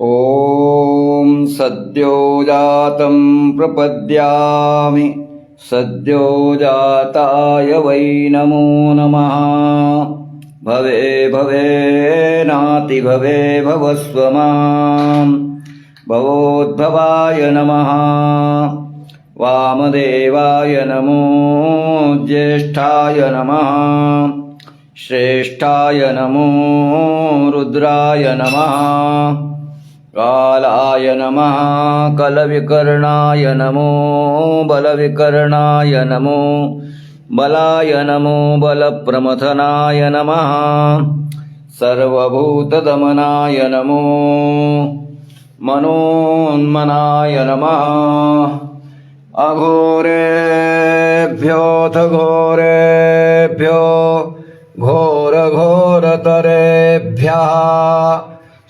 ॐ सद्योजातं प्रपद्यामि सद्योजाताय वै नमो नमः। भवे भवे नाति भवे भवस्व मां भवोद्भवाय नमः। वामदेवाय नमो ज्येष्ठाय नमः। श्रेष्ठाय नमो रुद्राय नमः। कालाय नमः कलविकर्णाय नमो बलविकर्णाय नमो बलाय नमो बलप्रमथनाय नमः। सर्वभूतदमनाय नमो मनोन्मनाय नमः। अघोरेभ्योऽथ घोरेभ्यो घोरघोरतरेभ्यः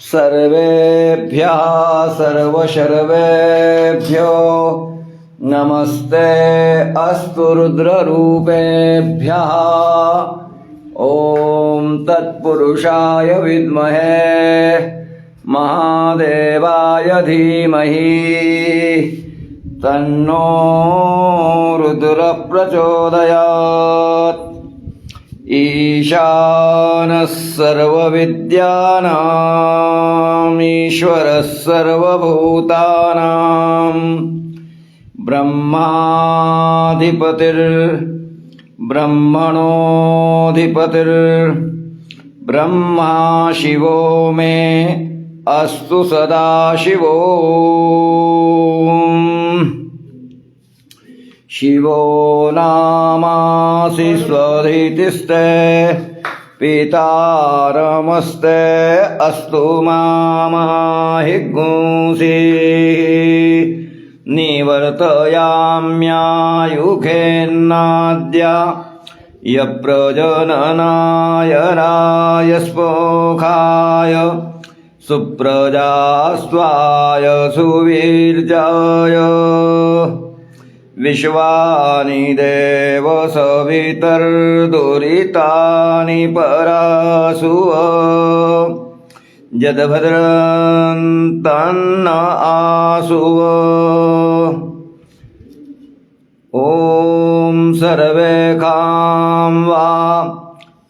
सर्वेभ्यः सर्वशर्वेभ्यो नमस्ते अस्तु रुद्ररूपेभ्यः। ॐ तत्पुरुषाय विद्महे महादेवाय धीमहि तन्नो रुद्रः प्रचोदयात्। ईशानः सर्वविद्यानाम् ईश्वरः सर्वभूतानां ब्रह्मणोऽधिपतिर्ब्रह्मा शिवो मे अस्तु सदाशिवो। शिवो नामासि स्वधीतिस्ते पितारमस्ते अस्तु मामाहि गुंसि। निवर्तयाम्यायुखेन्नाद्य यप्रजननाय रायस्पोखाय सुप्रजास्त्वाय सुवीर्याय। विश्वानि देव सवितर्दुरितानि परासुव यद्भद्रन्तन्न आसुव। ॐ सर्वे खां वा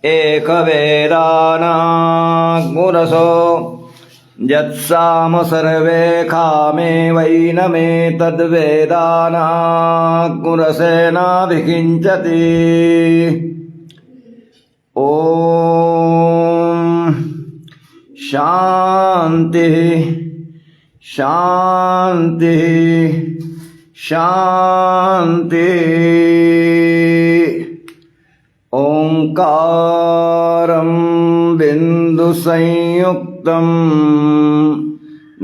एकवेदानाग्मुरसो यत्साम सर्वे खामे वैनमे तद्वेदानाग्मुरसेनाभिकिञ्चति। ॐ शान्तिः शान्तिः शान्तिः। ओंकारं बिन्दुसंयुक्तं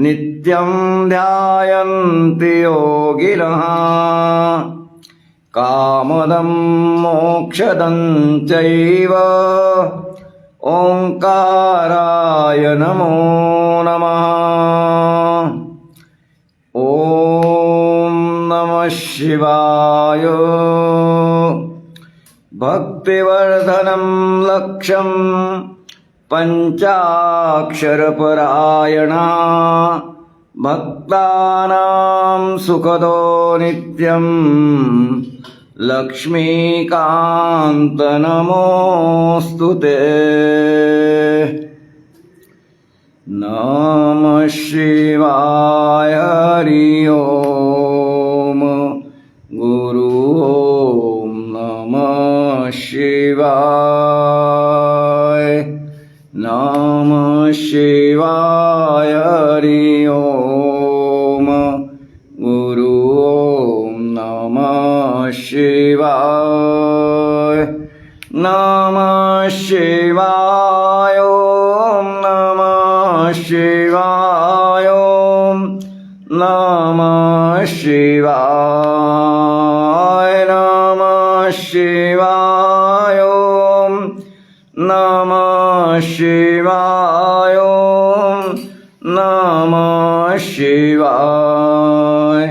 नित्यं ध्यायन्ति योगिनः। कामदं मोक्षदं चैव ओंकाराय नमो नमः। ॐ नमः शिवाय। भक्तिवर्धनं लक्ष्यं पञ्चाक्षरपरायणा भक्तानां सुखदो नित्यं लक्ष्मीकान्त नमोऽस्तु ते। नमः शिवाय। हरि ओम गुरु ओम नमः शिवाय। नमः शिवाय। हरि ओम गुरु ओम नमः शिवाय। नमः शिवाय। ओम नमः शिवाय। ओम नमः शिवाय। नमः शिवाय। ओम नमः शिवाय। ओम नमः शिवाय।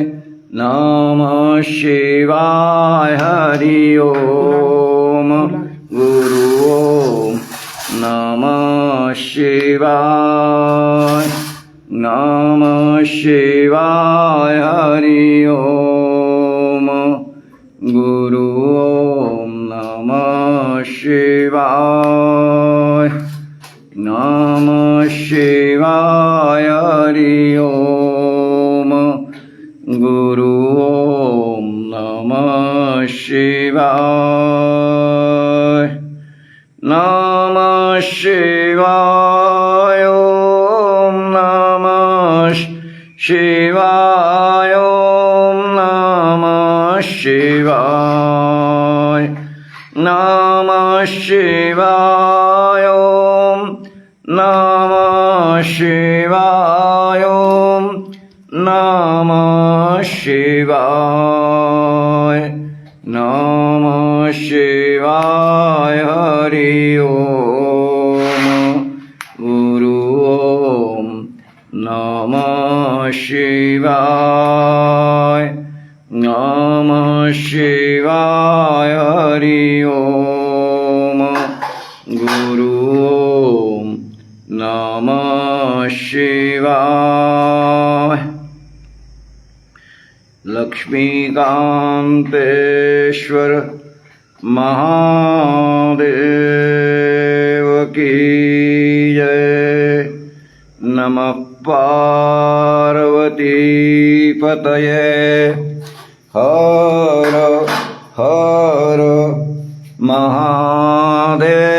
नमः शिवाय। हरि ओम गुरु ओम नमः शिवाय। नमः शिवाय हरि ओम गुरु ओम नमः शिवाय नमः शिवाय हरि ओम गुरु ओम नमः शिवाय नमः शिवाय ओम नमः शिवाय ओम नमः शिवाय नमः शिवाय ओम नमः शिवाय ओम नमः शिवाय नमः शिवाय हरि ओम गुरु ओम नमः शिवाय नमः शिवाय हरि ओम गुरु ओम नमः शिवाय लक्ष्मीकांतेश्वर महादेव की जय। नमः पार्वती पतये हर हर महादेव।